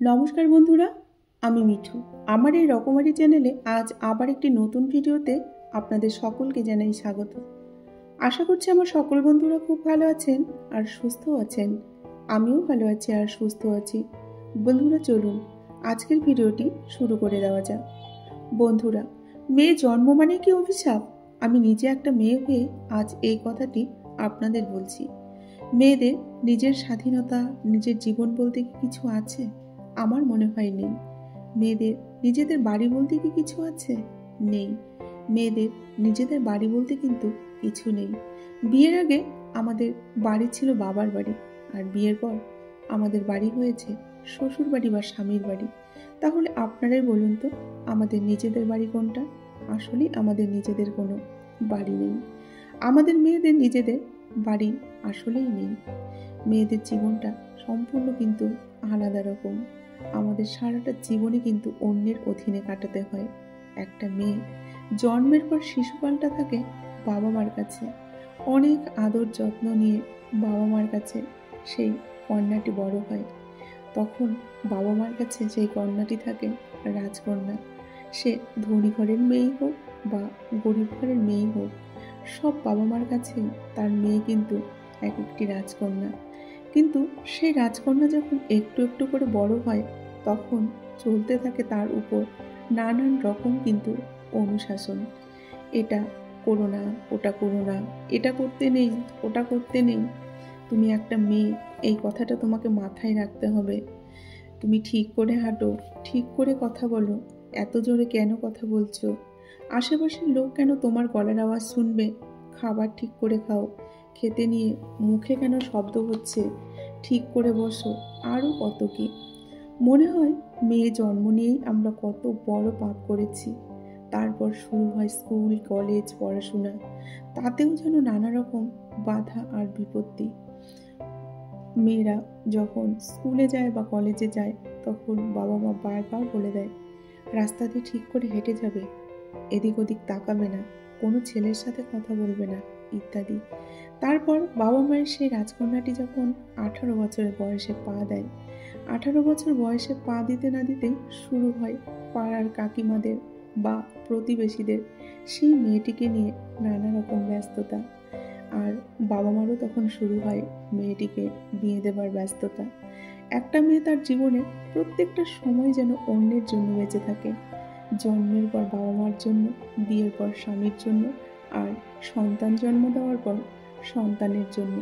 নমস্কার বন্ধুরা, আমি মিঠু। আমার এই রকমারি চ্যানেলে আজ আবার একটি নতুন ভিডিওতে আপনাদের সকলকে জানাই স্বাগত। আশা করছি আমার সকল বন্ধুরা খুব ভালো আছেন আর সুস্থ আছেন। আমিও ভালো আছি আর সুস্থ আছি। বন্ধুরা চলুন আজকের ভিডিওটি শুরু করে দেওয়া যাক। বন্ধুরা, মেয়ে জন্ম মানে কি অভিশাপ? আমি নিজে একটা মেয়ে হয়ে আজ এই কথাটি আপনাদের বলছি। মেয়েদের নিজের স্বাধীনতা, নিজের জীবন বলতে কি কিছু আছে? আমার মনে হয় নেই। মেয়েদের নিজেদের বাড়ি বলতে কি কিছু আছে? নেই। মেয়েদের নিজেদের বাড়ি বলতে কিন্তু কিছু নেই। বিয়ের আগে আমাদের বাড়ি ছিল বাবার বাড়ি, আর বিয়ের পর আমাদের বাড়ি হয়েছে শ্বশুর বাড়ি বা স্বামীর বাড়ি। তাহলে আপনারাই বলুন তো, আমাদের নিজেদের বাড়ি কোনটা? আসলেই আমাদের নিজেদের কোনো বাড়ি নেই। আমাদের মেয়েদের নিজেদের বাড়ি আসলেই নেই। মেয়েদের জীবনটা সম্পূর্ণ কিন্তু আলাদা রকম। আমাদের সারাটা জীবনে কিন্তু অন্যের অধীনে কাটাতে হয়। একটা মেয়ে জন্মের পর শিশুকালটা থাকে বাবা মার কাছে। অনেক আদর যত্ন নিয়ে বাবা মার কাছে সেই কন্যাটি বড় হয়। তখন বাবা মার কাছে সেই কন্যাটি থাকে রাজকন্যা। সে ধনী ঘরের মেয়েই হোক বা গরিব ঘরের মেয়েই হোক, সব বাবা মার কাছে তার মেয়ে কিন্তু এক একটি রাজকন্যা। কিন্তু সেই রাজকন্যা যখন একটু একটু করে বড় হয়, তখন চলতে থাকে তার উপর নানান রকম কিন্তু অনুশাসন। এটা করো না, ওটা করো না, এটা করতে নেই, ওটা করতে নেই। তুমি একটা মেয়ে, এই কথাটা তোমাকে মাথায় রাখতে হবে। তুমি ঠিক করে হাঁটো, ঠিক করে কথা বলো, এত জোরে কেন কথা বলছো? আশেপাশের লোক কেন তোমার গলার আওয়াজ শুনবে? খাবার ঠিক করে খাও, খেতে নিয়ে মুখে কেন শব্দ হচ্ছে? ঠিক করে বসো, আরও কত কি। মনে হয় মেয়ে জন্ম নিয়েই আমরা কত বড় পাপ করেছি। তারপর শুরু হয় স্কুল, কলেজ, পড়াশোনা। তাতেও যেন নানা রকম বাধা আর বিপত্তি। মেয়েরা যখন স্কুলে যায় বা কলেজে যায়, তখন বাবা মা বারবার বলে দেয় রাস্তা দিয়ে ঠিক করে হেঁটে যাবে, এদিক ওদিক তাকাবে না, কোনো ছেলের সাথে কথা বলবে না, ইত্যাদি। তারপর বাবা মায়ের সেই রাজকন্যাটি যখন 18 বছরের বয়সে পা দেয়, 18 বছর বয়সে পা দিতে না দিতেই শুরু হয় পাড়ার কাকিমাদের বা প্রতিবেশীদের সেই মেয়েটিকে নিয়ে নানা রকম ব্যস্ততা। আর বাবা মারও তখন শুরু হয় মেয়েটিকে বিয়ে দেবার ব্যস্ততা। একটা মেয়ে তার জীবনে প্রত্যেকটা সময় যেন অন্যের জন্য বেঁচে থাকে। জন্মের পর বাবা মার জন্য, বিয়ের পর স্বামীর জন্য, আর সন্তান জন্ম দেওয়ার পর সন্তানের জন্য।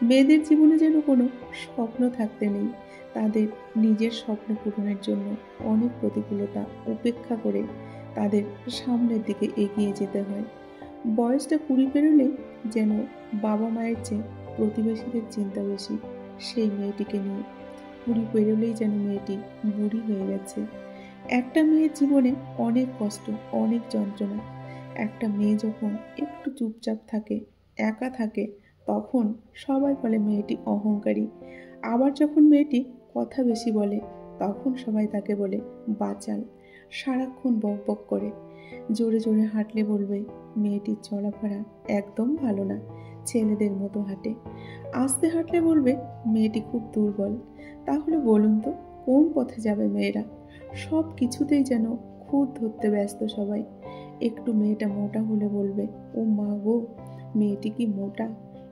মেয়েদের জীবনে যেন কোনো স্বপ্ন থাকতে নেই। তাদের নিজের স্বপ্ন পূরণের জন্য অনেক প্রতিকূলতা উপেক্ষা করে তাদের সামনের দিকে এগিয়ে যেতে হয়। বয়সটা 20 পেরোলেই যেন বাবা মায়ের চেয়ে প্রতিবেশীদের চিন্তা বেশি সেই মেয়েটিকে নিয়ে। 20 পেরোলেই যেন মেয়েটি বুড়ি হয়ে গেছে। একটা মেয়ের জীবনে অনেক কষ্ট, অনেক যন্ত্রণা। একটা মেয়ে যখন একটু চুপচাপ থাকে, একা থাকে, তখন সবাই বলে মেয়েটি অহংকারী। আবার যখন মেয়েটি কথা বেশি বলে, তখন সবাই তাকে বলে বাচাল। সারাক্ষণ বক বক করে। জোরে জোরে হাঁটলে বলবে মেয়েটির চলাফেরা একদম ভালো না, ছেলেদের মতো হাঁটে। আস্তে হাঁটলে বলবে মেয়েটি খুব দুর্বল। তাহলে বলুন তো, কোন পথে যাবে মেয়েরা? সব কিছুতেই যেন খুঁত ধরতে ব্যস্ত সবাই। একটু মেয়েটা মোটা হলে বলবে ও মা গো, মেয়েটি কি মোটা,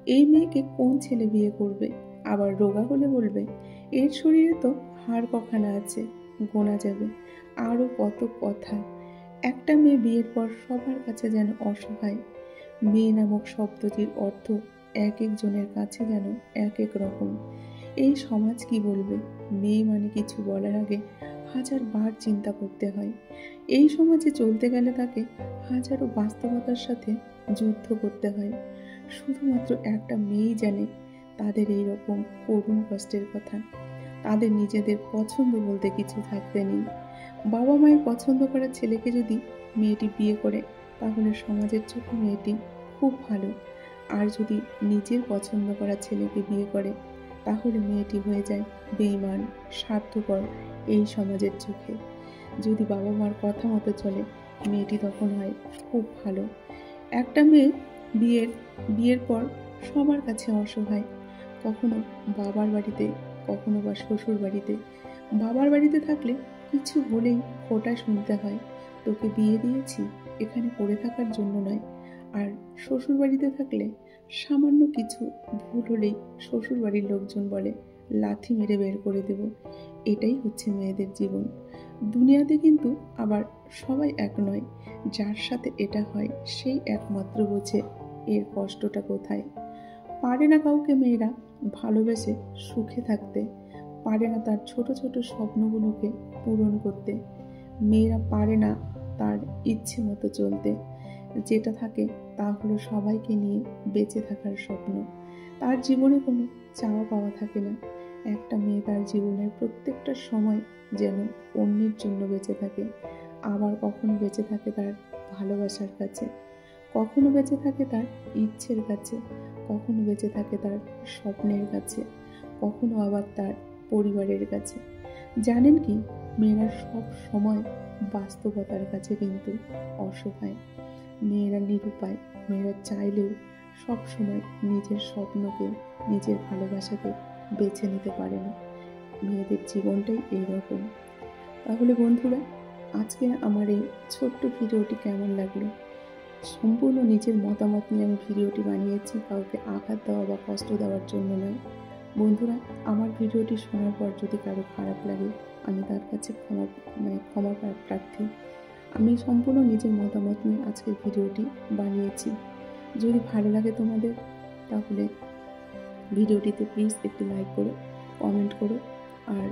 এই মেয়েকে কোন ছেলে বিয়ে করবে? আবার রোগা হলে বলবে এর শরীরে তো হাড় কখানা আছে, গোনা যাবে। আরও কত কথা। একটা মেয়ে বিয়ের পর সবার কাছে যেন অসহায়। মেয়ে নামক শব্দটির অর্থ এক একজনের কাছে যেন এক এক রকম। এই সমাজ কি বলবে? মেয়ে মানে কিছু বলার আগে হাজার বার চিন্তা করতে হয়। এই সমাজে চলতে গেলে তাকে হাজারো বাস্তবতার সাথে যুদ্ধ করতে হয়। শুধুমাত্র একটা মেয়েই জানে তাদের এই রকম করুণ কষ্টের কথা। তাদের নিজেদের পছন্দ বলতে কিছু থাকতে নেই। বাবা মায়ের পছন্দ করা ছেলেকে যদি মেয়েটি বিয়ে করে, তাহলে সমাজের চোখে মেয়েটি খুব ভালো। আর যদি নিজের পছন্দ করা ছেলেকে বিয়ে করে, তাহলে মেয়েটি হয়ে যায় বেঈমান, স্বার্থপর এই সমাজের চোখে। যদি বাবা মার কথা মতো চলে, মেয়েটি তখন হয় খুব ভালো। একটা মেয়ে বিয়ের পর সবার কাছে অসহায়। কখনো বাবার বাড়িতে, কখনো বা শ্বশুর বাড়িতে। বাবার বাড়িতে থাকলে কিছু হলেই খোঁটা শুনতে হয়, তোকে বিয়ে দিয়েছি এখানে পড়ে থাকার জন্য নয়। আর শ্বশুর বাড়িতে থাকলে সামান্য কিছু ভুল হলেই শ্বশুর বাড়ির লোকজন বলে লাথি মেরে বের করে দেব। এটাই হচ্ছে মেয়েদের জীবন। দুনিয়াতে কিন্তু আবার সবাই এক নয়। যার সাথে এটা হয় সেই একমাত্র বোঝে এর কষ্টটা কোথায়। পারে না কাউকে মেয়েরা ভালোবেসে সুখে থাকতে, পারে না তার ছোট ছোট স্বপ্নগুলোকে পূরণ করতে। মেয়েরা পারে না তার ইচ্ছে মতো চলতে। যেটা থাকে তা হলো সবাইকে নিয়ে বেঁচে থাকার স্বপ্ন। তার জীবনে কোনো চাওয়া পাওয়া থাকে না। একটা মেয়ে তার জীবনের প্রত্যেকটা সময় যেন অন্যের জন্য বেঁচে থাকে। আবার কখনো বেঁচে থাকে তার ভালোবাসার কাছে, কখনো বেঁচে থাকে তার ইচ্ছের কাছে, কখনো বেঁচে থাকে তার স্বপ্নের কাছে, কখনো আবার তার পরিবারের কাছে। জানেন কি, মেয়েরা সব সময় বাস্তবতার কাছে কিন্তু অসহায়। মেয়েরা নিরুপায়। মেয়েরা চাইলেও সব সময় নিজের স্বপ্নকে, নিজের ভালোবাসাকে বেছে নিতে পারে না। মেয়েদের জীবনটাই এইরকম। তাহলে বন্ধুরা, আজকে আমার এই ছোট্ট ভিডিওটি কেমন লাগলো? সম্পূর্ণ নিজের মতামত নিয়ে আমি ভিডিওটি বানিয়েছি, কাউকে আঘাত দেওয়া বা কষ্ট দেওয়ার জন্য নয়। বন্ধুরা, আমার ভিডিওটি শোনার পর যদি কারো খারাপ লাগে, আমি তার কাছে ক্ষমা প্রার্থী। আমি সম্পূর্ণ নিজের মতামত নিয়ে আজকের ভিডিওটি বানিয়েছি। যদি ভালো লাগে তোমাদের, তাহলে ভিডিওটিতে প্লিজ একটু লাইক করো, কমেন্ট করো। আর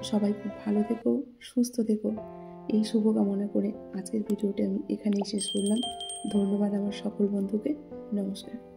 সবাই খুব ভালো থেকো, সুস্থ থেকো, এই শুভকামনা করে আজকের ভিডিওটি আমি এখানেই শেষ করলাম। ধন্যবাদ আমার সকল বন্ধুকে। নমস্কার।